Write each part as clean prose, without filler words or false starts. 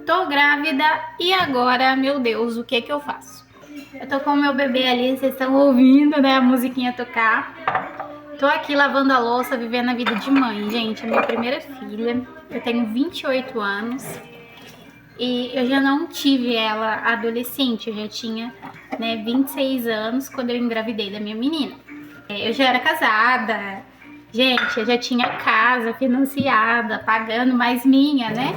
Tô grávida e agora, meu Deus, o que que eu faço? Eu tô com o meu bebê ali, vocês estão ouvindo, né, a musiquinha tocar. Tô aqui lavando a louça, vivendo a vida de mãe, gente. É minha primeira filha, eu tenho 28 anos e eu já não tive ela adolescente, eu já tinha, né, 26 anos quando eu engravidei da minha menina. Eu já era casada, gente, eu já tinha casa financiada, pagando mais minha, né?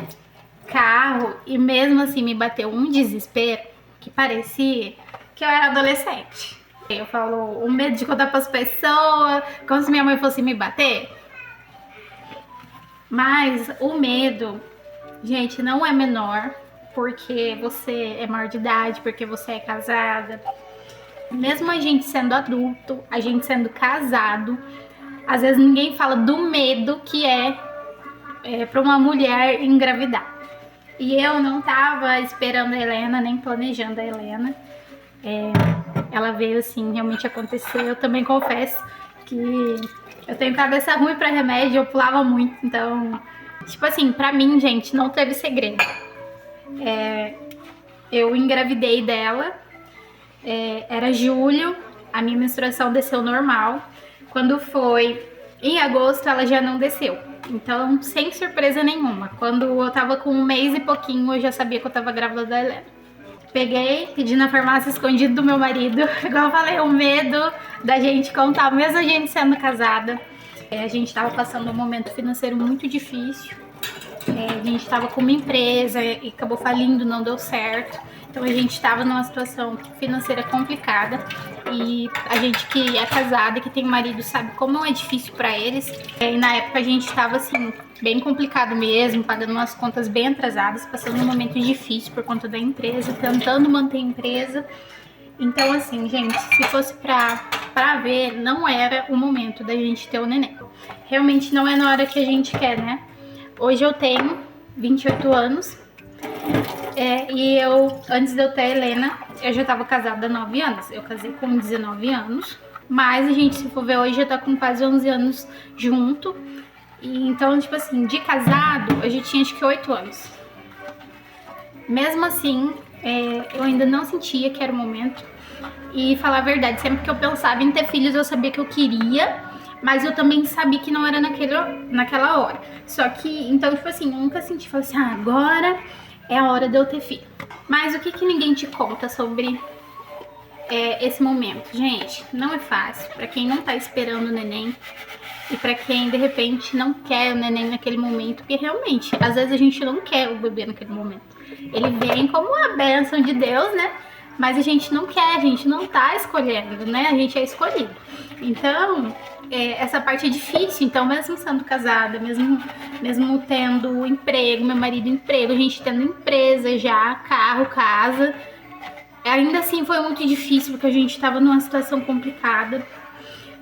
Carro, e mesmo assim me bateu um desespero que parecia que eu era adolescente. Eu falo, o medo de contar para as pessoas, como se minha mãe fosse me bater. Mas o medo, gente, não é menor porque você é maior de idade, porque você é casada. Mesmo a gente sendo adulto, a gente sendo casado, às vezes ninguém fala do medo que é para uma mulher engravidar. E eu não tava esperando a Helena, nem planejando a Helena. Ela veio assim, realmente aconteceu. Eu também confesso que eu tenho cabeça ruim pra remédio, eu pulava muito. Então, tipo assim, pra mim, gente, não teve segredo. Eu engravidei dela, era julho, a minha menstruação desceu normal. Quando foi em agosto, ela já não desceu. Então, sem surpresa nenhuma. Quando eu tava com um mês e pouquinho, eu já sabia que eu tava grávida da Helena. Peguei, pedi na farmácia escondido do meu marido. Igual eu falei, o medo da gente contar, mesmo a gente sendo casada. A gente tava passando um momento financeiro muito difícil. A gente tava com uma empresa e acabou falindo, não deu certo. Então a gente estava numa situação financeira complicada e a gente que é casada e que tem marido sabe como é difícil para eles. E na época a gente estava assim, bem complicado mesmo, pagando umas contas bem atrasadas, passando um momento difícil por conta da empresa, tentando manter a empresa. Então assim, gente, se fosse pra ver, não era o momento da gente ter o neném. Realmente não é na hora que a gente quer, né? Hoje eu tenho 28 anos. E antes de eu ter a Helena, eu já tava casada há 9 anos. Eu casei com 19 anos. Mas a gente, se for ver hoje, já tá com quase 11 anos junto. E então, tipo assim, de casado, eu já tinha acho que 8 anos. Mesmo assim, eu ainda não sentia que era o momento. E falar a verdade, sempre que eu pensava em ter filhos, eu sabia que eu queria. Mas eu também sabia que não era naquela hora. Só que, então, tipo assim, eu nunca senti, falei assim, agora é a hora de eu ter filho. Mas o que ninguém te conta sobre esse momento? Gente, não é fácil. Pra quem não tá esperando o neném e pra quem, de repente, não quer o neném naquele momento. Porque, realmente, às vezes a gente não quer o bebê naquele momento. Ele vem como uma bênção de Deus, né? Mas a gente não quer, a gente não tá escolhendo, né? A gente é escolhido. Então, essa parte é difícil. Então, mesmo sendo casada, mesmo tendo emprego, meu marido emprego, a gente tendo empresa já, carro, casa, ainda assim foi muito difícil porque a gente tava numa situação complicada.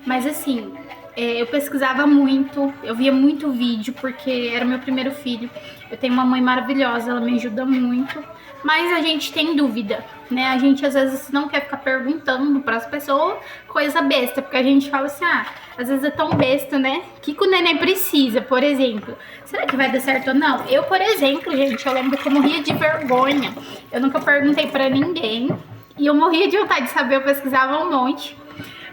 Mas assim, eu pesquisava muito, eu via muito vídeo porque era meu primeiro filho. Eu tenho uma mãe maravilhosa, ela me ajuda muito. Mas a gente tem dúvida, né? A gente às vezes não quer ficar perguntando para as pessoas coisa besta, porque a gente fala assim, às vezes é tão besta, né? O que o neném precisa, por exemplo? Será que vai dar certo ou não? Eu, por exemplo, gente, eu lembro que eu morria de vergonha. Eu nunca perguntei para ninguém e eu morria de vontade de saber, eu pesquisava um monte.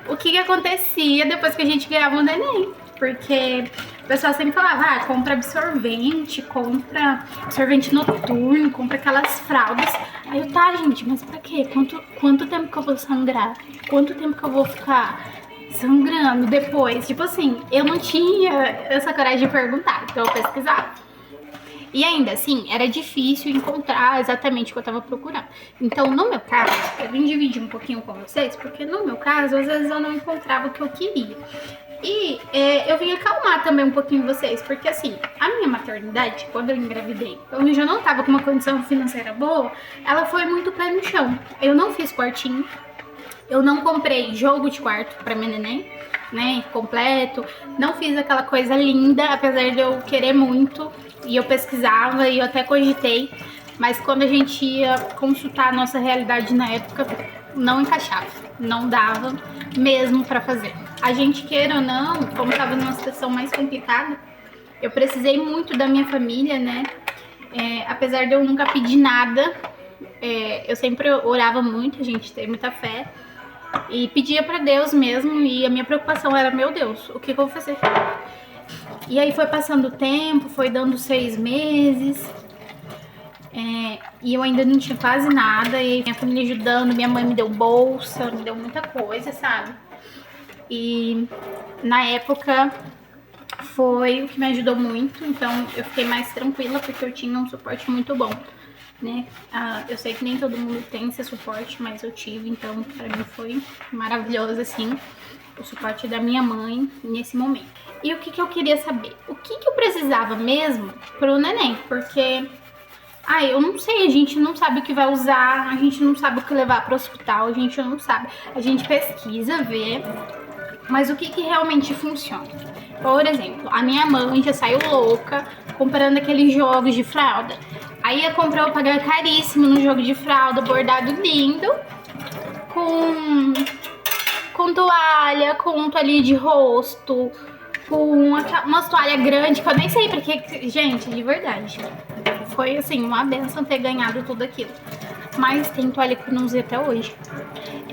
O que acontecia depois que a gente ganhava um neném? Porque o pessoal sempre falava, compra absorvente, compra absorvente noturno, compra aquelas fraldas. Aí eu, tá, gente, mas pra quê? Quanto tempo que eu vou sangrar? Quanto tempo que eu vou ficar sangrando depois? Tipo assim, eu não tinha essa coragem de perguntar, então eu pesquisava. E ainda assim, era difícil encontrar exatamente o que eu tava procurando. Então, no meu caso, eu vim dividir um pouquinho com vocês, porque no meu caso, às vezes eu não encontrava o que eu queria. E eu vim acalmar também um pouquinho vocês, porque assim, a minha maternidade, quando eu engravidei, eu já não tava com uma condição financeira boa, ela foi muito pé no chão. Eu não fiz quartinho, eu não comprei jogo de quarto pra minha neném, né, completo, não fiz aquela coisa linda, apesar de eu querer muito, e eu pesquisava e eu até cogitei, mas quando a gente ia consultar a nossa realidade na época, não encaixava, não dava mesmo pra fazer. A gente, queira ou não, como estava numa situação mais complicada, eu precisei muito da minha família, né? Apesar de eu nunca pedir nada, eu sempre orava muito, a gente tem muita fé. E pedia pra Deus mesmo, e a minha preocupação era, meu Deus, o que eu vou fazer? E aí foi passando o tempo, foi dando 6 meses, e eu ainda não tinha quase nada, e aí minha família ajudando, minha mãe me deu bolsa, me deu muita coisa, sabe? E na época foi o que me ajudou muito, então eu fiquei mais tranquila porque eu tinha um suporte muito bom, né? Eu sei que nem todo mundo tem esse suporte, mas eu tive, então pra mim foi maravilhoso, assim, o suporte da minha mãe nesse momento. E o que eu queria saber? O que eu precisava mesmo pro neném? Porque, eu não sei, a gente não sabe o que vai usar, a gente não sabe o que levar pro hospital, a gente não sabe. A gente pesquisa, vê, mas o que realmente funciona? Por exemplo, a minha mãe já saiu louca comprando aqueles jogos de fralda. Aí ia comprar, eu pagar caríssimo no jogo de fralda, bordado lindo, com toalha, com toalhinha de rosto, com umas toalhas grandes, que eu nem sei porque, gente, de verdade. Foi, assim, uma benção ter ganhado tudo aquilo. Mas tem toalha que eu não usei até hoje.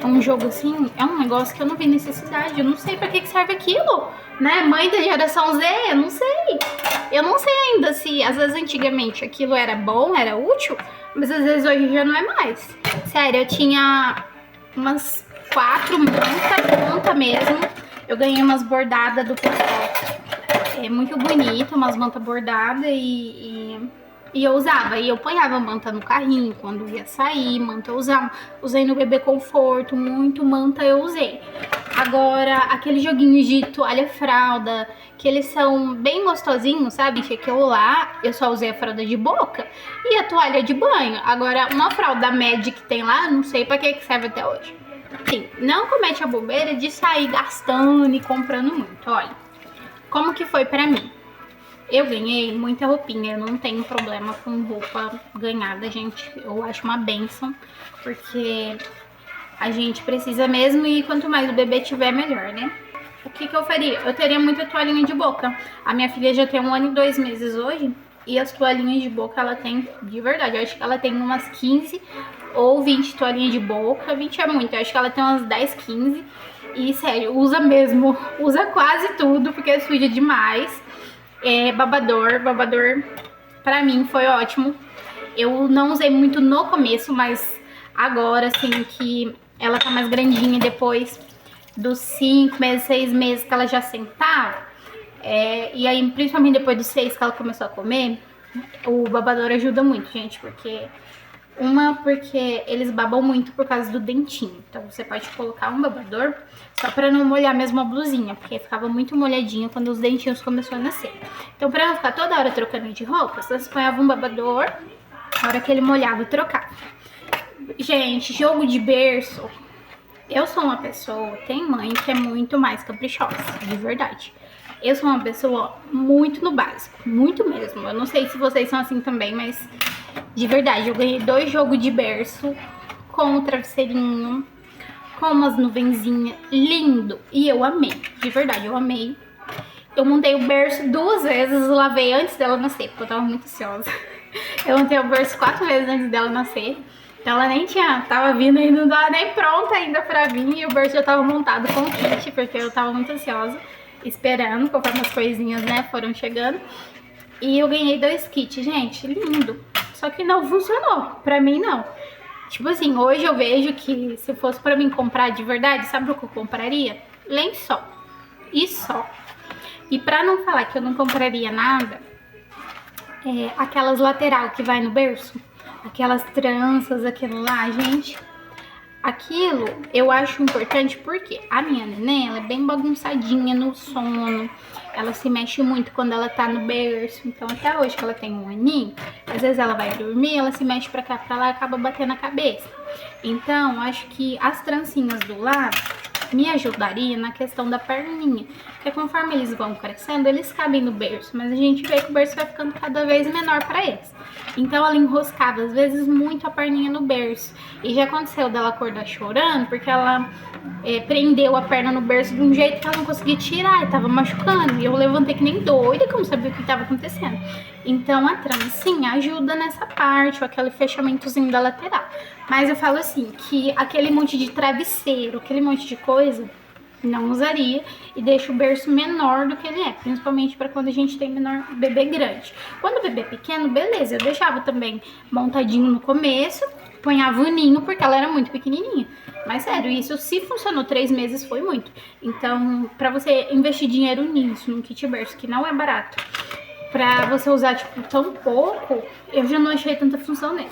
É um jogo assim, é um negócio que eu não vi necessidade. Eu não sei pra que serve aquilo, né? Mãe da geração Z, eu não sei. Eu não sei ainda se, às vezes, antigamente aquilo era bom, era útil, mas às vezes hoje já não é mais. Sério, eu tinha umas 4 mantas mesmo. Eu ganhei umas bordadas do pessoal. É muito bonito, umas mantas bordadas e eu usava, e eu ponhava manta no carrinho quando ia sair, manta eu usava, usei no bebê conforto, muito manta eu usei. Agora, aqueles joguinhos de toalha fralda, que eles são bem gostosinhos, sabe? Que eu lá, eu só usei a fralda de boca e a toalha de banho. Agora, uma fralda média que tem lá, não sei pra que serve até hoje. Sim, não comete a bobeira de sair gastando e comprando muito, olha. Como que foi pra mim? Eu ganhei muita roupinha, eu não tenho problema com roupa ganhada, gente. Eu acho uma bênção, porque a gente precisa mesmo e quanto mais o bebê tiver, melhor, né? O que eu faria? Eu teria muita toalhinha de boca. A minha filha já tem 1 ano e 2 meses hoje, e as toalhinhas de boca ela tem, de verdade, eu acho que ela tem umas 15 ou 20 toalhinhas de boca. 20 é muito, eu acho que ela tem umas 10, 15. E sério, usa mesmo, usa quase tudo, porque suja demais. Babador pra mim foi ótimo. Eu não usei muito no começo, mas agora assim que ela tá mais grandinha, depois dos 5 meses, 6 meses que ela já sentava, e aí principalmente depois dos 6 que ela começou a comer, o babador ajuda muito, gente, porque eles babam muito por causa do dentinho. Então você pode colocar um babador só pra não molhar mesmo a blusinha, porque ficava muito molhadinha quando os dentinhos começaram a nascer. Então pra não ficar toda hora trocando de roupa, você põe um babador, na hora que ele molhava, trocava. Gente, jogo de berço, eu sou uma pessoa, tem mãe que é muito mais caprichosa, de verdade. Eu sou uma pessoa muito no básico, muito mesmo. Eu não sei se vocês são assim também, mas de verdade, eu ganhei 2 jogos de berço com o travesseirinho, com umas nuvenzinhas, lindo. E eu amei, de verdade, eu amei. Eu montei o berço 2 vezes, lavei antes dela nascer, porque eu tava muito ansiosa. Eu montei o berço 4 vezes antes dela nascer. Então ela nem tava vindo e não tava nem pronta ainda pra vir. E o berço já tava montado com o kit, porque eu tava muito ansiosa, esperando, conforme as coisinhas, né, foram chegando. E eu ganhei 2 kits, gente, lindo. Só que não funcionou, pra mim não. Tipo assim, hoje eu vejo que se fosse pra mim comprar de verdade, sabe o que eu compraria? Lençol. E só. E pra não falar que eu não compraria nada, aquelas lateral que vai no berço, aquelas tranças, aquilo lá, gente. Aquilo eu acho importante porque a minha neném, ela é bem bagunçadinha no sono. Ela se mexe muito quando ela tá no berço. Então até hoje que ela tem 1 aninho, às vezes ela vai dormir, ela se mexe pra cá, pra lá e acaba batendo a cabeça. Então acho que as trancinhas do lado me ajudaria na questão da perninha, porque conforme eles vão crescendo, eles cabem no berço, mas a gente vê que o berço vai ficando cada vez menor para eles. Então ela enroscava às vezes muito a perninha no berço, e já aconteceu dela acordar chorando, porque ela prendeu a perna no berço de um jeito que ela não conseguia tirar, e tava machucando, e eu levantei que nem doida, que eu não sabia o que estava acontecendo. Então a trans, sim, ajuda nessa parte, ou aquele fechamentozinho da lateral. Mas eu falo assim, que aquele monte de travesseiro, aquele monte de coisa, não usaria, e deixa o berço menor do que ele é, principalmente para quando a gente tem menor bebê grande. Quando o bebê é pequeno, beleza, eu deixava também montadinho no começo, ponhava o ninho porque ela era muito pequenininha. Mas sério, isso se funcionou 3 meses foi muito. Então, pra você investir dinheiro nisso, num kit berço, que não é barato, pra você usar, tipo, tão pouco, eu já não achei tanta função nele.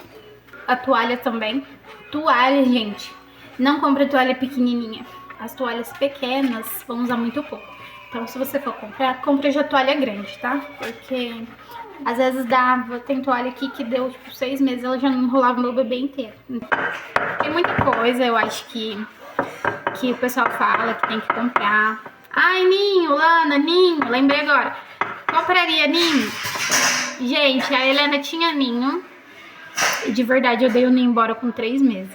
A toalha também. Toalha, gente, não compra toalha pequenininha. As toalhas pequenas vão usar muito pouco. Então, se você for comprar, compra já toalha grande, tá? Porque às vezes tem toalha aqui que deu, tipo, 6 meses, ela já não enrolava o meu bebê inteiro. Tem muita coisa, eu acho que o pessoal fala que tem que comprar. Ai, ninho, Lana, ninho, lembrei agora. Compraria ninho? Gente, a Helena tinha ninho. E de verdade, eu dei o ninho embora com 3 meses.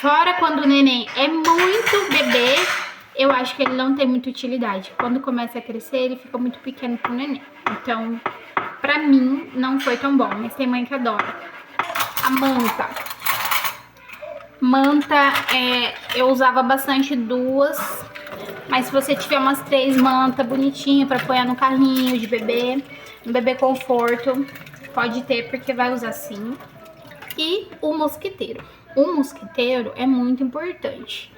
Fora quando o neném é muito bebê, eu acho que ele não tem muita utilidade. Quando começa a crescer, ele fica muito pequeno pro neném. Então, pra mim, não foi tão bom. Mas tem mãe que adora. A manta. Manta, eu usava bastante 2. Mas se você tiver umas 3 mantas bonitinhas pra apoiar no carrinho de bebê, no bebê conforto, pode ter, porque vai usar sim. E o mosquiteiro. O mosquiteiro é muito importante.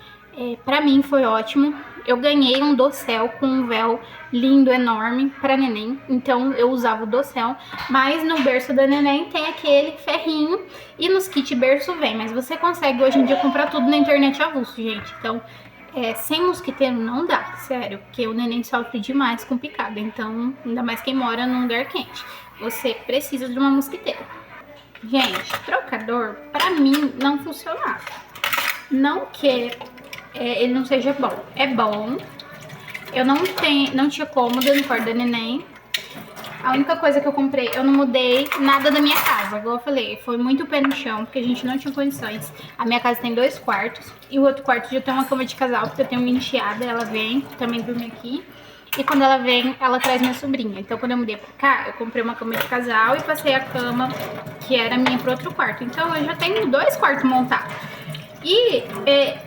Pra mim foi ótimo. Eu ganhei um dossel com um véu lindo, enorme pra neném. Então eu usava o dossel. Mas no berço da neném tem aquele ferrinho. E nos kit berço vem. Mas você consegue hoje em dia comprar tudo na internet avulso, gente. Então sem mosquiteiro não dá, sério. Porque o neném sofre demais com picada. Então, ainda mais quem mora num lugar quente. Você precisa de uma mosquiteira. Gente, trocador, pra mim, não funcionava. Não que ele não seja bom. É bom. Eu não tinha cômoda no quarto da neném. A única coisa que eu comprei, eu não mudei nada da minha casa. Igual eu falei, foi muito pé no chão, porque a gente não tinha condições. A minha casa tem 2 quartos. E o outro quarto já tem uma cama de casal, porque eu tenho uma enteada, ela vem também dormir aqui. E quando ela vem, ela traz minha sobrinha. Então, quando eu mudei pra cá, eu comprei uma cama de casal e passei a cama, que era minha, pro outro quarto. Então, eu já tenho 2 quartos montados. E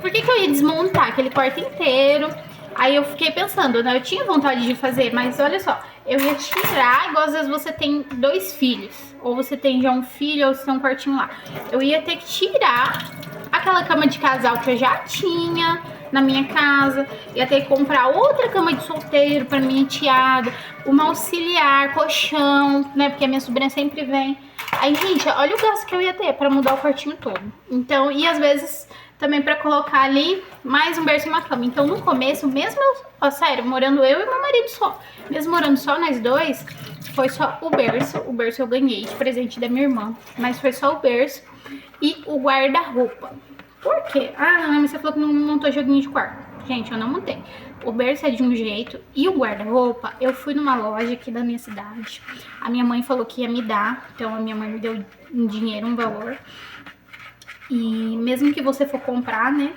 por que eu ia desmontar aquele quarto inteiro? Aí eu fiquei pensando, né? Eu tinha vontade de fazer, mas olha só. Eu ia tirar, igual às vezes você tem 2 filhos. Ou você tem já um filho, ou você tem um quartinho lá. Eu ia ter que tirar aquela cama de casal que eu já tinha na minha casa, ia ter que comprar outra cama de solteiro pra minha enteada, uma auxiliar, colchão, né, porque a minha sobrinha sempre vem. Aí, gente, olha o gasto que eu ia ter pra mudar o quartinho todo. Então, e às vezes também pra colocar ali mais um berço e uma cama. Então, no começo, mesmo, sério, morando eu e meu marido só, mesmo morando só nós dois, foi só o berço eu ganhei de presente da minha irmã, mas foi só o berço e o guarda-roupa. Por quê? Ah, mas você falou que não montou joguinho de quarto. Gente, eu não montei. O berço é de um jeito e o guarda-roupa, eu fui numa loja aqui da minha cidade. A minha mãe falou que ia me dar, então a minha mãe me deu um dinheiro, um valor. E mesmo que você for comprar, né,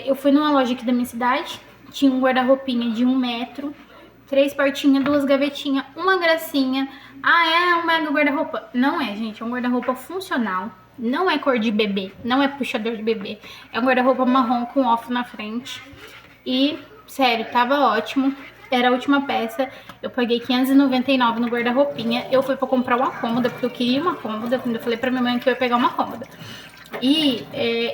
eu fui numa loja aqui da minha cidade, tinha um guarda-roupinha de 1 metro, 3 portinhas, 2 gavetinhas, uma gracinha. Ah, é um mega guarda-roupa? Não é, gente, é um guarda-roupa funcional. Não é cor de bebê, não é puxador de bebê. É um guarda-roupa marrom com off na frente. E, sério, tava ótimo. Era a última peça. Eu paguei R$599 no guarda-roupinha. Eu fui pra comprar uma cômoda, porque eu queria uma cômoda. Eu falei pra minha mãe que eu ia pegar uma cômoda. E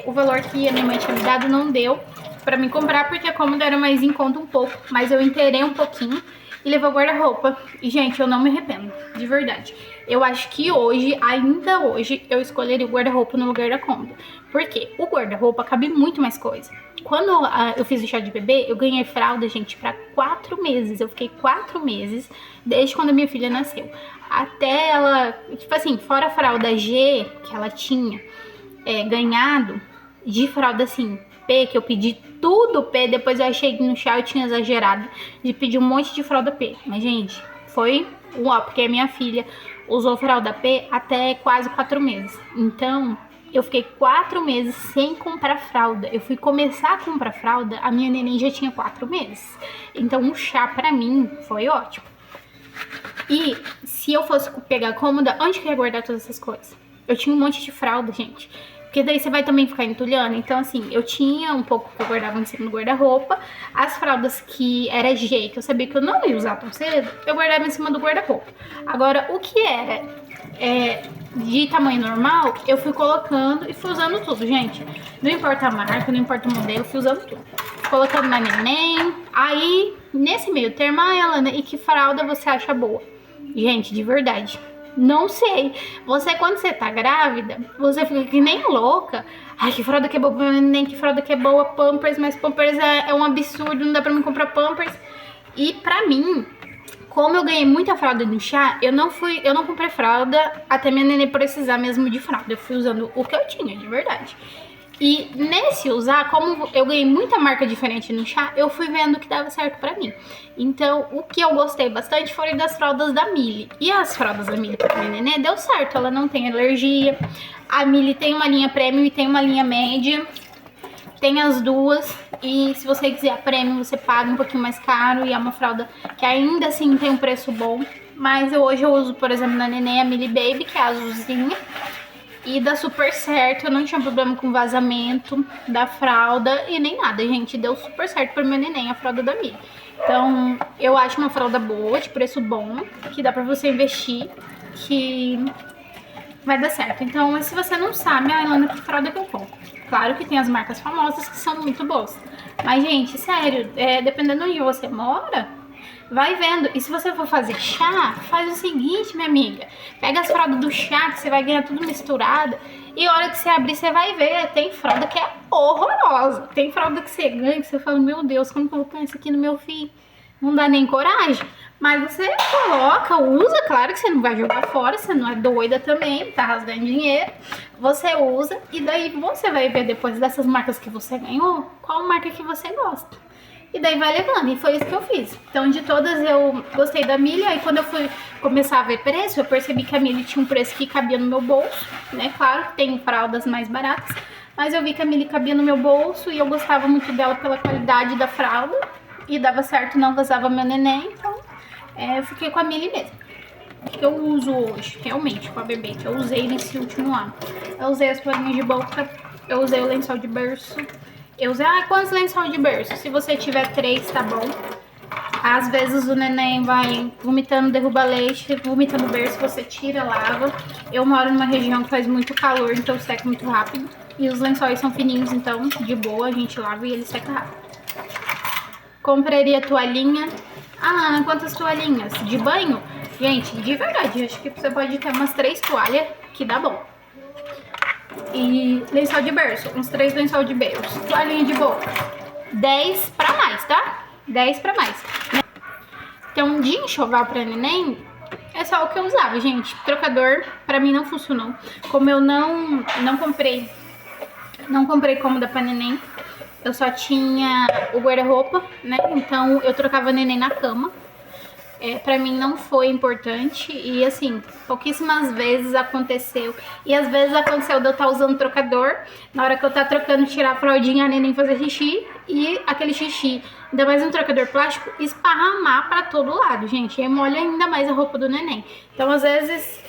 o valor que a minha mãe tinha me dado não deu pra mim comprar, porque a cômoda era mais em conta um pouco. Mas eu inteirei um pouquinho e levei o guarda-roupa. E, gente, eu não me arrependo, de verdade. Eu acho que hoje, ainda hoje, eu escolheria o guarda-roupa no lugar da cômoda. Por quê? O guarda-roupa cabe muito mais coisa. Quando eu fiz o chá de bebê, eu ganhei fralda, gente, pra 4 meses. Eu fiquei 4 meses, desde quando a minha filha nasceu. Até ela, tipo assim, fora a fralda G, que ela tinha ganhado, de fralda, assim, P, que eu pedi tudo P, depois eu achei que no chá eu tinha exagerado de pedir um monte de fralda P. Mas, gente, foi uau, porque a minha filha usou fralda P até quase 4 meses. Então, eu fiquei 4 meses sem comprar fralda. Eu fui começar a comprar fralda, a minha neném já tinha 4 meses. Então, o chá pra mim foi ótimo. E se eu fosse pegar cômoda, onde que eu ia guardar todas essas coisas? Eu tinha um monte de fralda, gente. Porque daí você vai também ficar entulhando. Então, assim, eu tinha um pouco que eu guardava em cima do guarda-roupa. As fraldas que era G, que eu sabia que eu não ia usar tão cedo, eu guardava em cima do guarda-roupa. Agora, o que era de tamanho normal, eu fui colocando e fui usando tudo, gente. Não importa a marca, não importa o modelo, eu fui usando tudo. Colocando na neném. Aí, nesse meio termo, Alana, e que fralda você acha boa? Gente, de verdade, não sei. Você, quando você tá grávida, você fica que nem louca. Ai, que fralda que é boa pra minha neném, que fralda que é boa, Pampers, mas Pampers é um absurdo, não dá pra mim comprar Pampers. E pra mim, como eu ganhei muita fralda no chá, eu não comprei fralda até minha neném precisar mesmo de fralda. Eu fui usando o que eu tinha, de verdade. E nesse usar, como eu ganhei muita marca diferente no chá, eu fui vendo que dava certo pra mim. Então, o que eu gostei bastante foram das fraldas da Mili. E as fraldas da Mili pra minha neném deu certo, ela não tem alergia. A Mili tem uma linha premium e tem uma linha média. Tem as duas. E se você quiser a premium, você paga um pouquinho mais caro. E é uma fralda que ainda assim tem um preço bom. Mas hoje eu uso, por exemplo, na neném a Mili Baby, que é a azulzinha. E dá super certo, eu não tinha problema com vazamento da fralda e nem nada, gente. Deu super certo pra minha neném, a fralda da Mili. Então, eu acho uma fralda boa, de preço bom, que dá pra você investir, que vai dar certo. Então, se você não sabe, Alana, que fralda que eu compro? Claro que tem as marcas famosas que são muito boas. Mas, gente, sério, dependendo de onde você mora, vai vendo. E se você for fazer chá, faz o seguinte, minha amiga. Pega as fraldas do chá, que você vai ganhar tudo misturado. E a hora que você abrir, você vai ver. Tem fralda que é horrorosa. Tem fralda que você ganha, que você fala, meu Deus, como que eu vou pôr isso aqui no meu filho? Não dá nem coragem. Mas você coloca, usa. Claro que você não vai jogar fora, você não é doida também, tá rasgando dinheiro. Você usa e daí você vai ver depois dessas marcas que você ganhou, qual marca que você gosta. E daí vai levando, e foi isso que eu fiz. Então, de todas, eu gostei da Mili. Aí, quando eu fui começar a ver preço, eu percebi que a Mili tinha um preço que cabia no meu bolso, né? Claro que tem fraldas mais baratas, mas eu vi que a Mili cabia no meu bolso e eu gostava muito dela pela qualidade da fralda. E dava certo, não vazava meu neném, então eu fiquei com a Mili mesmo. Que eu uso hoje, realmente, com a bebê, que eu usei nesse último ano. Eu usei as toalhinhas de boca, eu usei o lençol de berço. Eu usei, quantos lençol de berço? Se você tiver 3, tá bom. Às vezes o neném vai vomitando, derruba leite, vomita no berço, você tira, lava. Eu moro numa região que faz muito calor, então seca muito rápido. E os lençóis são fininhos, então de boa a gente lava e ele seca rápido. Compraria toalhinha. Ah, Ana, quantas toalhinhas? De banho? Gente, de verdade, acho que você pode ter umas 3 toalhas, que dá bom. E lençol de berço, uns 3 lençol de berço. Toalhinha de boca, 10 pra mais, tá? 10 pra mais. Então, de enxoval pra neném, é só o que eu usava, gente. Trocador, pra mim, não funcionou. Como eu não comprei cômoda pra neném, eu só tinha o guarda-roupa, né? Então, eu trocava neném na cama. Pra mim não foi importante e assim, pouquíssimas vezes aconteceu. E às vezes aconteceu de eu estar usando trocador, na hora que eu tá trocando, tirar a fraldinha, a neném fazer xixi e aquele xixi, ainda mais um trocador plástico, esparramar pra todo lado, gente. E molha ainda mais a roupa do neném. Então às vezes,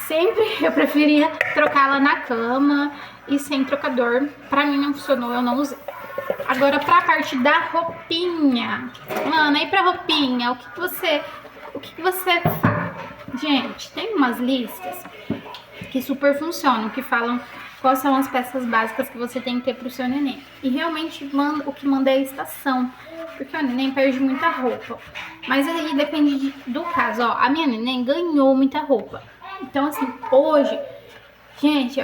sempre eu preferia trocá-la na cama e sem trocador. Pra mim não funcionou, eu não usei. Agora pra parte da roupinha. Mano, aí pra roupinha, o que você faz? Gente, tem umas listas que super funcionam, que falam quais são as peças básicas que você tem que ter pro seu neném. E realmente o que manda é a estação, porque o neném perde muita roupa. Mas aí depende do caso, ó. A minha neném ganhou muita roupa. Então assim, hoje, gente,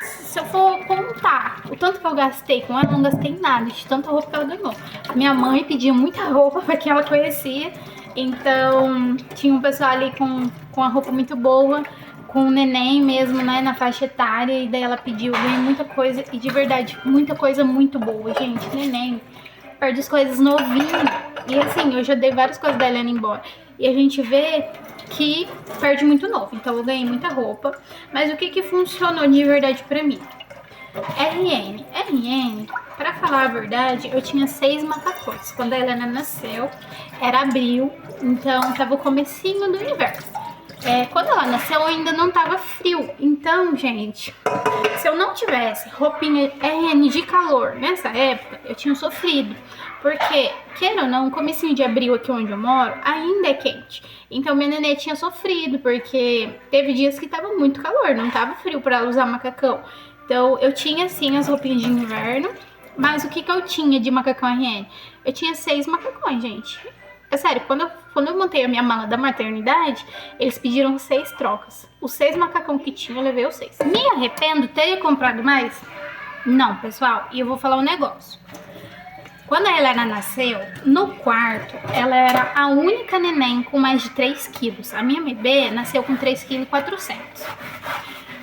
se eu for contar o tanto que eu gastei com ela, eu não gastei nada de tanta roupa que ela ganhou. A minha mãe pedia muita roupa porque ela conhecia, então tinha um pessoal ali com a roupa muito boa. com o neném mesmo, né, na faixa etária, e daí ela pediu, eu ganhei muita coisa, e de verdade, muita coisa muito boa, gente. Neném perde as coisas novinho, e assim, eu já dei várias coisas da Helena embora, e a gente vê que perde muito novo. Então eu ganhei muita roupa, mas o que que funcionou de verdade pra mim? RN, pra falar a verdade, eu tinha 6 macacões. Quando a Helena nasceu, era abril, então tava o comecinho do inverno. Quando ela nasceu, ainda não tava frio. Então, gente, se eu não tivesse roupinha RN de calor nessa época, eu tinha sofrido. Porque, queira ou não, o comecinho de abril aqui onde eu moro, ainda é quente. Então, minha nenê tinha sofrido, porque teve dias que tava muito calor, não tava frio pra ela usar macacão. Então, eu tinha, sim, as roupinhas de inverno, mas o que que eu tinha de macacão RN? Eu tinha 6 macacões, gente. É sério, quando eu montei a minha mala da maternidade, eles pediram 6 trocas. Os 6 macacão que tinha, eu levei os 6. Me arrependo de ter comprado mais? Não, pessoal, e eu vou falar um negócio. Quando a Helena nasceu, no quarto, ela era a única neném com mais de 3 quilos. A minha bebê nasceu com 3,4 kg.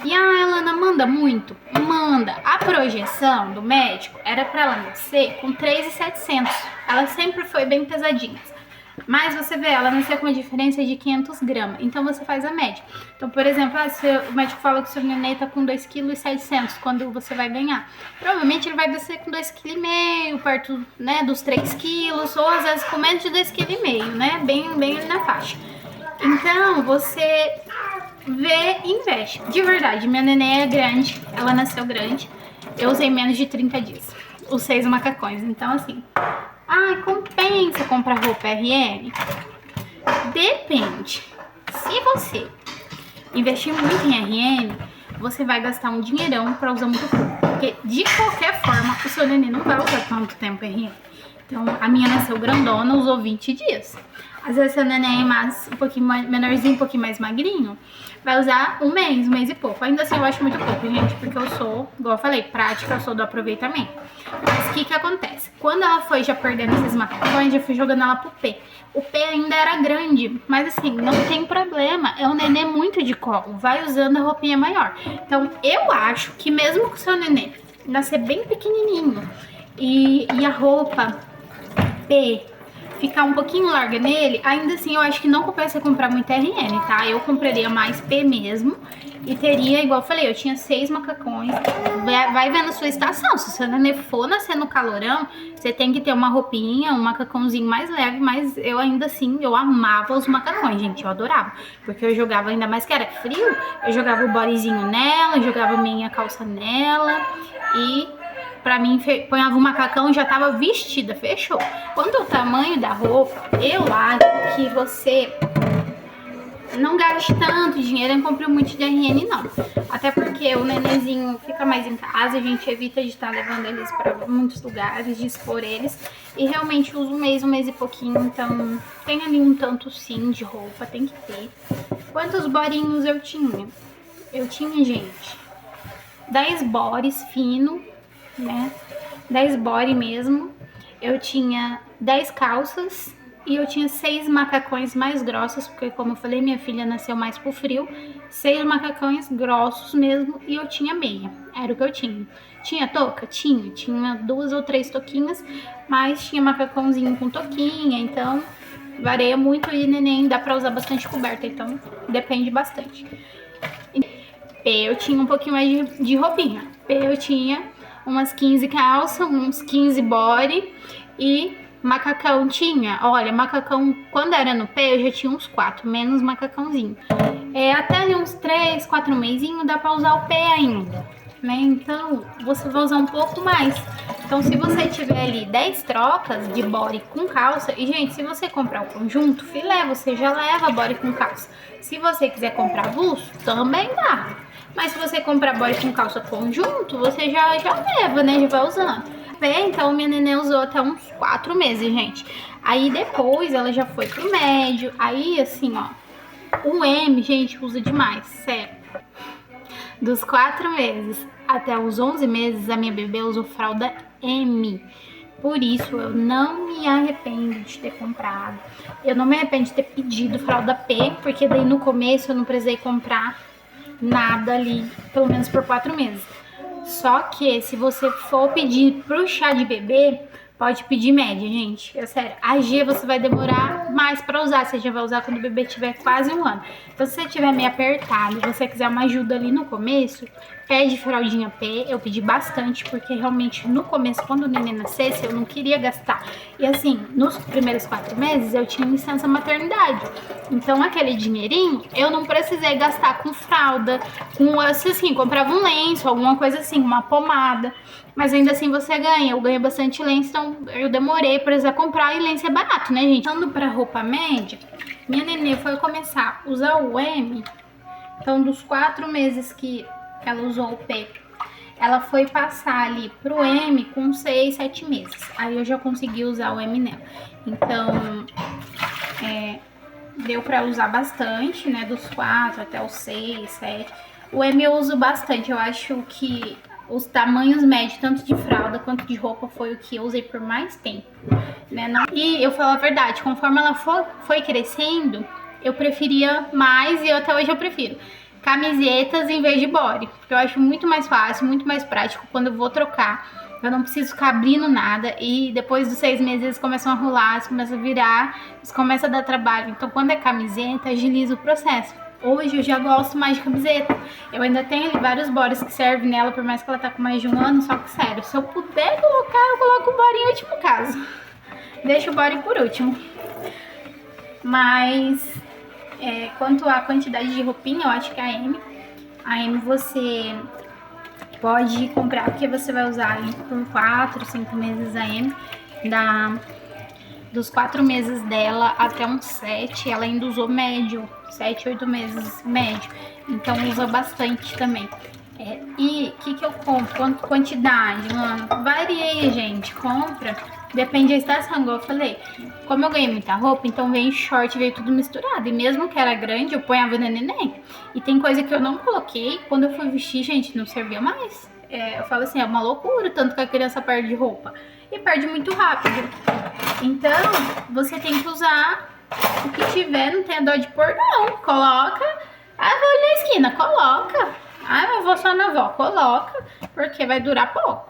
E a Helena manda muito? Manda. A projeção do médico era para ela nascer com 3,700. Ela sempre foi bem pesadinha. Mas você vê, ela nasceu com uma diferença de 500 gramas. Então você faz a média. Então, por exemplo, o médico fala que o seu neném tá com 2,7 kg quando você vai ganhar. Provavelmente ele vai descer com 2,5 kg, perto, né, dos 3 quilos, ou às vezes com menos de 2,5 kg, né? Bem ali na faixa. Então, você vê e investe. De verdade, minha neném é grande, ela nasceu grande. Eu usei menos de 30 dias. Os 6 macacões. Então, assim, compensa comprar roupa RN? Depende. Se você investir muito em RN, você vai gastar um dinheirão pra usar muito pouco. Porque, de qualquer forma, o seu neném não vai usar tanto tempo RN. Então, a minha nasceu grandona, usou 20 dias. Às vezes, seu neném é um pouquinho mais menorzinho, um pouquinho mais magrinho, vai usar um mês e pouco. Ainda assim, eu acho muito pouco, gente, porque eu sou, igual eu falei, prática, eu sou do aproveitamento. Mas o que que acontece? Quando ela foi já perdendo esses macacões, eu fui jogando ela pro P. O P ainda era grande, mas assim, não tem problema. É um nenê muito de colo, vai usando a roupinha maior. Então, eu acho que mesmo com o seu nenê nascer bem pequenininho e a roupa P ficar um pouquinho larga nele, ainda assim eu acho que não compensa comprar muito RN, tá? Eu compraria mais P mesmo e teria, igual eu falei, eu tinha 6 macacões. Vai vendo a sua estação. Se você nenê for nascer no calorão, você tem que ter uma roupinha, um macacãozinho mais leve, mas eu ainda assim, eu amava os macacões, gente, eu adorava. Porque eu jogava, ainda mais que era frio, eu jogava o bodyzinho nela, jogava minha calça nela e... pra mim, ponhava o macacão e já tava vestida, fechou. Quanto ao tamanho da roupa, eu acho que você não gaste tanto dinheiro em comprar muito de RN, não. Até porque o nenenzinho fica mais em casa, a gente evita de estar levando eles pra muitos lugares, de expor eles. E realmente uso um mês e pouquinho, então tem ali um tanto sim de roupa, tem que ter. Quantos borinhos eu tinha? Eu tinha, gente, 10 bores fino, né? 10 body mesmo. Eu tinha 10 calças e eu tinha 6 macacões mais grossos, porque como eu falei, minha filha nasceu mais pro frio. 6 macacões grossos mesmo e eu tinha meia. Era o que eu tinha. Tinha touca? Tinha 2 ou 3 toquinhas, mas tinha macacãozinho com toquinha, então varia muito e neném dá pra usar bastante coberta, então depende bastante. Eu tinha um pouquinho mais de roupinha. Eu tinha umas 15 calças, uns 15 body e macacão tinha. Olha, macacão, quando era no pé, eu já tinha uns 4, menos macacãozinho. Até ali uns 3, 4 mesinhos dá pra usar o pé ainda, né? Então, você vai usar um pouco mais. Então, se você tiver ali 10 trocas de body com calça, e gente, se você comprar o conjunto filé, você já leva body com calça. Se você quiser comprar avulso, também dá. Mas se você comprar body com calça conjunto, você já leva, né? Já vai usando. Então, minha neném usou até uns 4 meses, gente. Aí depois ela já foi pro médio. Aí, assim, ó, o M, gente, usa demais, sério. Dos 4 meses até os 11 meses, a minha bebê usou fralda M. Por isso, eu não me arrependo de ter comprado. Eu não me arrependo de ter pedido fralda P, porque daí no começo eu não precisei comprar nada ali, pelo menos por 4 meses. Só que se você for pedir pro chá de bebê, pode pedir média, gente. É sério. A G você vai demorar mais pra usar. Você já vai usar quando o bebê tiver quase 1 ano. Então, se você tiver meio apertado e você quiser uma ajuda ali no começo, pede fraldinha P. Eu pedi bastante, porque realmente no começo, quando o neném nascesse, eu não queria gastar. E assim, nos primeiros 4 meses, eu tinha licença maternidade. Então, aquele dinheirinho, eu não precisei gastar com fralda, com assim, comprava um lenço, alguma coisa assim, uma pomada. Mas ainda assim você ganha, eu ganho bastante lenço, então eu demorei pra precisar comprar, e lenço é barato, né, gente? Andando pra roupa média, minha nenê foi começar a usar o M, então dos 4 meses que ela usou o P, ela foi passar ali pro M com 6, 7 meses. Aí eu já consegui usar o M nela. Então, deu pra usar bastante, né, dos 4 até os 6, 7. O M eu uso bastante, eu acho que os tamanhos médios, tanto de fralda quanto de roupa, foi o que eu usei por mais tempo, né? E eu falo a verdade, conforme ela foi crescendo, eu preferia mais, e até hoje eu prefiro camisetas em vez de body, porque eu acho muito mais fácil, muito mais prático quando eu vou trocar. Eu não preciso ficar abrindo nada, e depois dos 6 meses eles começam a rolar, eles começam a virar, eles começam a dar trabalho. Então, quando é camiseta, agiliza o processo. Hoje eu já gosto mais de camiseta. Eu ainda tenho ali vários bodies que servem nela, por mais que ela tá com mais de 1 ano. Só que, sério, se eu puder colocar, eu coloco o body em último caso. Deixo o body por último. Mas, quanto à quantidade de roupinha, eu acho que a M você pode comprar, porque você vai usar aí por 4, 5 meses a M. Dos 4 meses dela até uns 7, ela ainda usou médio, 7, 8 meses médio, então usa bastante também. E o que eu compro? Quanto quantidade, mano? Variei, gente, compra, depende da estação, igual eu falei. Como eu ganhei muita roupa, então veio short, veio tudo misturado, e mesmo que era grande, eu ponhava no neném. E tem coisa que eu não coloquei, quando eu fui vestir, gente, não servia mais. Eu falo assim, é uma loucura, tanto que a criança perde roupa. E perde muito rápido. Então, você tem que usar o que tiver, não tenha dó de pôr, não. Coloca, vou ali na esquina, coloca. Eu vou só na avó, coloca, porque vai durar pouco.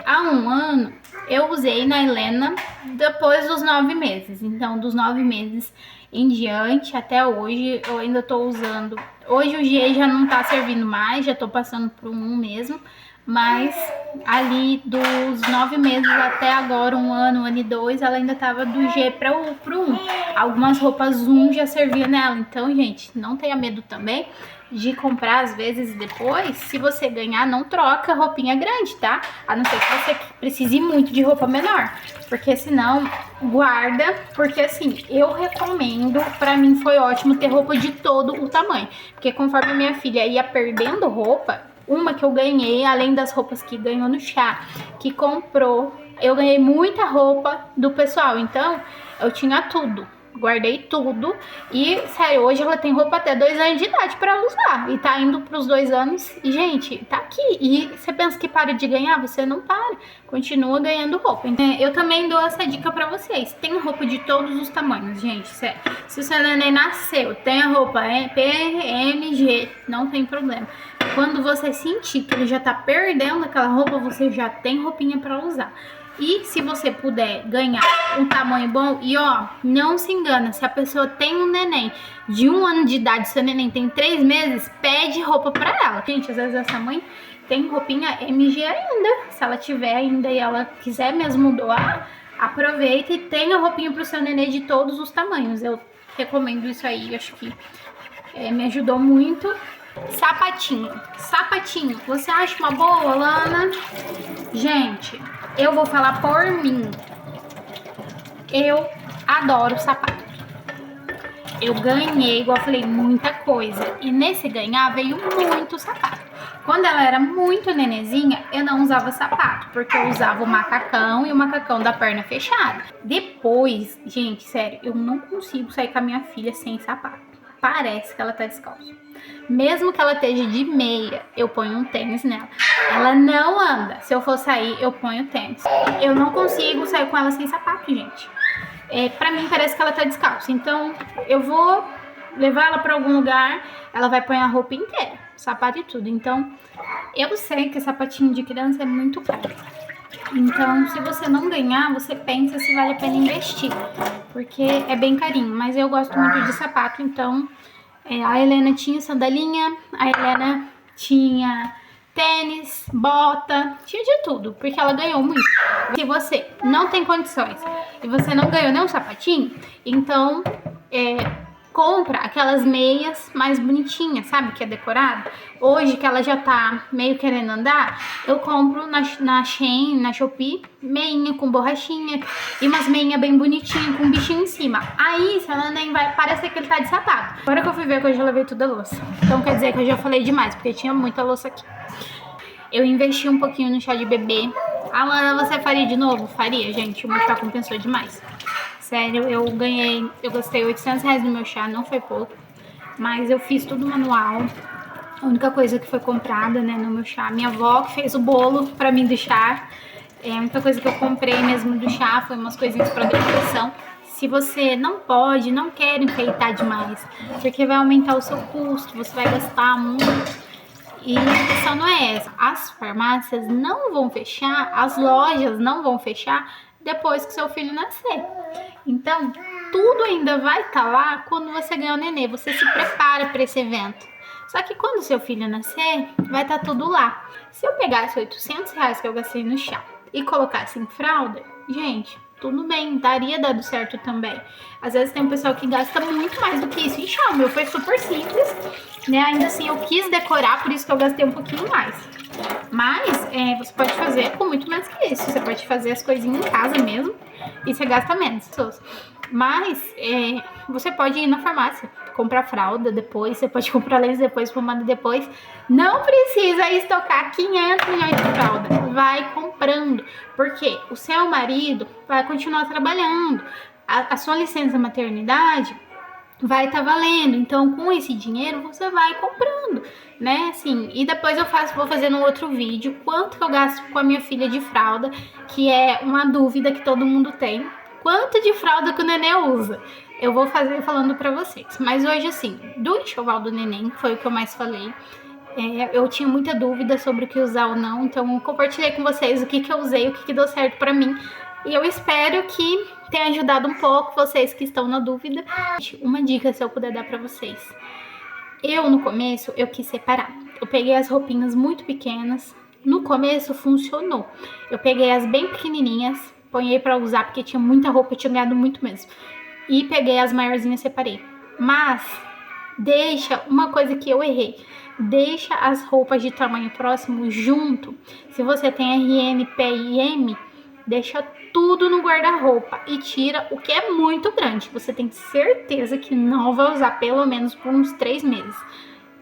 Há 1 ano, eu usei na Helena depois dos 9 meses. Então, dos 9 meses em diante, até hoje, eu ainda tô usando. Hoje o G já não tá servindo mais, já tô passando por 1 mesmo. Mas ali dos 9 meses até agora, 1 ano, 1 ano e 2, ela ainda tava do G pro 1. Algumas roupas 1 já servia nela. Então, gente, não tenha medo também de comprar às vezes depois. Se você ganhar, não troca roupinha grande, tá? A não ser que você precise muito de roupa menor. Porque senão, guarda. Porque assim, eu recomendo, pra mim foi ótimo ter roupa de todo o tamanho. Porque conforme a minha filha ia perdendo roupa, uma que eu ganhei, além das roupas que ganhou no chá, que comprou, eu ganhei muita roupa do pessoal. Então, eu tinha tudo. Guardei tudo. E, sério, hoje ela tem roupa até 2 anos de idade pra ela usar. E tá indo pros 2 anos. E, gente, tá aqui. E você pensa que para de ganhar? Você não para. Continua ganhando roupa. Então, eu também dou essa dica pra vocês. Tem roupa de todos os tamanhos, gente. Sério. Se o seu neném nasceu, tem a roupa P, M, G, não tem problema. Quando você sentir que ele já tá perdendo aquela roupa, você já tem roupinha pra usar. E se você puder ganhar um tamanho bom, e ó, não se engana, se a pessoa tem um neném de 1 ano de idade, seu neném tem 3 meses, pede roupa pra ela. Gente, às vezes essa mãe tem roupinha MG ainda, se ela tiver ainda e ela quiser mesmo doar, aproveita e tenha roupinha pro seu neném de todos os tamanhos. Eu recomendo isso aí, acho que me ajudou muito. Sapatinho, você acha uma boa, Lana? Gente, eu vou falar por mim. Eu adoro sapato. Eu ganhei, igual eu falei, muita coisa. E nesse ganhar veio muito sapato. Quando ela era muito nenezinha, eu não usava sapato, porque eu usava o macacão e o macacão da perna fechada. Depois, gente, sério, eu não consigo sair com a minha filha sem sapato. Parece que ela tá descalça. Mesmo que ela esteja de meia, eu ponho um tênis nela. Ela não anda. Se eu for sair, eu ponho tênis. Eu não consigo sair com ela sem sapato, gente. Pra mim parece que ela tá descalça. Então eu vou levar ela pra algum lugar, ela vai pôr a roupa inteira, sapato e tudo. Então, eu sei que sapatinho de criança é muito caro. Então, se você não ganhar, você pensa se vale a pena investir, porque é bem carinho. Mas eu gosto muito de sapato, então a Helena tinha sandalinha, a Helena tinha tênis, bota, tinha de tudo, porque ela ganhou muito. Se você não tem condições e você não ganhou nenhum sapatinho, então compra aquelas meias mais bonitinhas, sabe? Que é decorada. Hoje que ela já tá meio querendo andar, eu compro na Shein, na Shopee, meinha com borrachinha e umas meinhas bem bonitinhas com um bichinho em cima. Aí, se ela nem vai, parece que ele tá de sapato. Agora que eu fui ver que eu já lavei toda a louça. Então quer dizer que eu já falei demais, porque tinha muita louça aqui. Eu investi um pouquinho no chá de bebê. Alana, você faria de novo? Faria, gente. O meu chá compensou demais. Sério, eu gastei R$800 no meu chá, não foi pouco. Mas eu fiz tudo manual. A única coisa que foi comprada, né, no meu chá, minha avó que fez o bolo pra mim do chá. A única coisa que eu comprei mesmo do chá foi umas coisinhas pra decoração. Se você não pode, não quer enfeitar demais, porque vai aumentar o seu custo, você vai gastar muito. E a questão não é essa. As farmácias não vão fechar, as lojas não vão fechar depois que seu filho nascer. Então, tudo ainda vai estar lá quando você ganhar o nenê. Você se prepara para esse evento. Só que quando seu filho nascer, vai estar tudo lá. Se eu pegasse R$800 que eu gastei no chá e colocasse em fralda, gente, tudo bem, daria dado certo também. Às vezes tem um pessoal que gasta muito mais do que isso em chá. O meu foi super simples, né? Ainda assim eu quis decorar, por isso que eu gastei um pouquinho mais. Mas você pode fazer com muito menos que isso. Você pode fazer as coisinhas em casa mesmo e você gasta menos. Mas você pode ir na farmácia, comprar fralda depois, você pode comprar lenço depois, pomada depois. Não precisa estocar 500 milhões de fralda. Vai comprando, porque o seu marido vai continuar trabalhando. A sua licença maternidade vai estar valendo, então com esse dinheiro você vai comprando, né, assim, e depois vou fazer num outro vídeo quanto que eu gasto com a minha filha de fralda, que é uma dúvida que todo mundo tem, quanto de fralda que o neném usa, eu vou fazer falando pra vocês, mas hoje assim, do enxoval do neném, foi o que eu mais falei, eu tinha muita dúvida sobre o que usar ou não, então eu compartilhei com vocês o que eu usei, o que deu certo pra mim, e eu espero que tenha ajudado um pouco vocês que estão na dúvida. Uma dica, se eu puder dar pra vocês. No começo, eu quis separar. Eu peguei as roupinhas muito pequenas. No começo, funcionou. Eu peguei as bem pequenininhas, ponhei pra usar, porque tinha muita roupa, eu tinha ganhado muito mesmo. E peguei as maiorzinhas, separei. Mas, deixa uma coisa que eu errei. Deixa as roupas de tamanho próximo junto. Se você tem RM, P e M, deixa tudo no guarda-roupa e tira o que é muito grande. Você tem certeza que não vai usar pelo menos por uns 3 meses.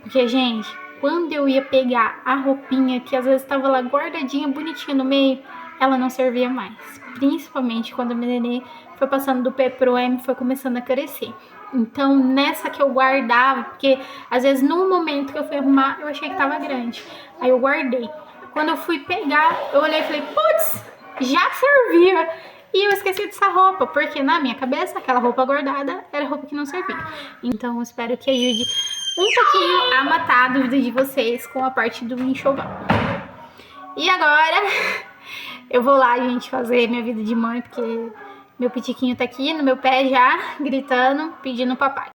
Porque, gente, quando eu ia pegar a roupinha que às vezes estava lá guardadinha, bonitinha no meio, ela não servia mais. Principalmente quando a minha nenê foi passando do P pro M, foi começando a crescer. Então, nessa que eu guardava, porque às vezes no momento que eu fui arrumar, eu achei que tava grande. Aí eu guardei. Quando eu fui pegar, eu olhei e falei, putz, já servia. E eu esqueci dessa roupa, porque na minha cabeça, aquela roupa guardada era roupa que não servia. Então, eu espero que ajude um pouquinho a matar a dúvida de vocês com a parte do enxoval. E agora, eu vou lá, gente, fazer minha vida de mãe, porque meu pitiquinho tá aqui no meu pé já, gritando, pedindo papai.